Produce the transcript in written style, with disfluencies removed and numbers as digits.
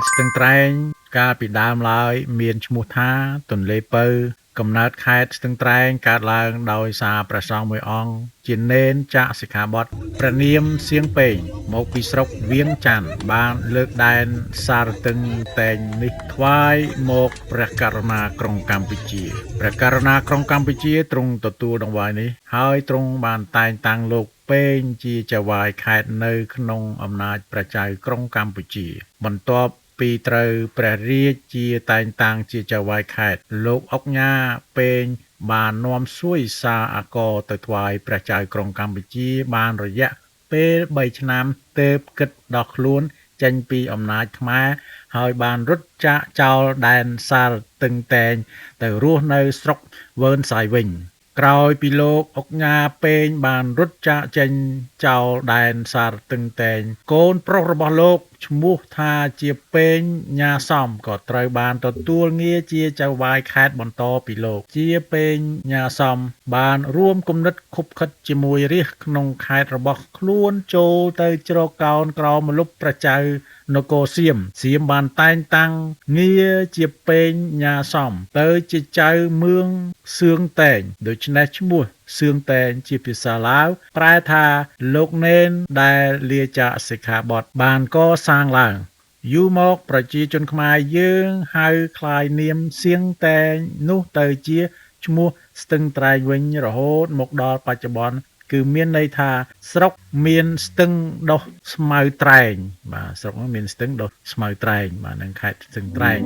ស្ទឹងត្រែងកាលពីដើមឡើយមានឈ្មោះថាទន្លេពៅកំណើតខេត្តស្ទឹងត្រែងកើតឡើងដោយសារព្រះសង្ឃមួយអង្គជានេនចាក់សិក្ខាបទព្រះនាមសៀងពេងមកពីស្រុកវៀងច័ន្ទបានលើកដែនសារទឹងតែងនេះថ្វាយមកព្រះករុណាក្រុងកម្ពុជាព្រះករុណាក្រុងកម្ពុជាទ្រង់ទទួលដង្វាយនេះហើយទ្រង់បានតែងតាំងលោកពេងជាចៅហ្វាយខេត្តនៅក្នុងអំណាចព្រះចៅក្រុងកម្ពុជាបន្ទាប់ពីត្រូវព្រះរាជជាតែងតាំងជាចៅហ្វាយខេត្តលោកអុកញ៉ាពេងបាននាំសួយសារអាករទៅថ្វាយព្រះចៅក្រុងកម្ពុជាបានរយៈពេល3ឆ្នាំទើបគិតដោះខ្លួនចេញពីអំណាចខ្មែរហើយបានរត់ចាកចោលដែនសារទឹងតែងទៅរស់នៅស្រុកវើនសាយវិញក្រោយពីលោកអុកញ៉ាពេងបានរត់ចាកចេញចោលដែនសារទឹងតែងកូនប្រុសរបស់លោកឈ្មោះថាជាពេងញ៉ាសំក៏ត្រូវបានទទួលងារជាចៅហ្វាយខេត្តបន្តពីលោកជាពេងញ៉ាសំបានរួមគំនិតខុបខិតជាមួយរាជក្នុងខេត្តរបស់ខ្លួនចូលទៅជ្រកកោនក្រោមម្លប់ព្រះចៅនគរសៀមបានតែងតាំងងារជាពេងញ៉ាសំទៅជាចៅមឿងសឿងតែងដូច្នេះឈ្មោះសឿងតែងជាភាសាឡាវប្រែថាលោកនេនដែលលាចាកសិក្ខាបទបានកសាងឡើងយូរមកប្រជាជនខ្មែរយើងហៅคล้ายនាមសៀងតែងនោះទៅជាឈ្មោះស្ទឹងត្រែងវិញរហូតមកដល់បច្ចុប្បន្នគឺមានន័យថាស្រុកមានស្ទឹងដុះស្មៅត្រែងបាទស្រុកនោះមានស្ទឹងដុះស្មៅត្រែងបាទនៅខេត្តស្ទឹងត្រែង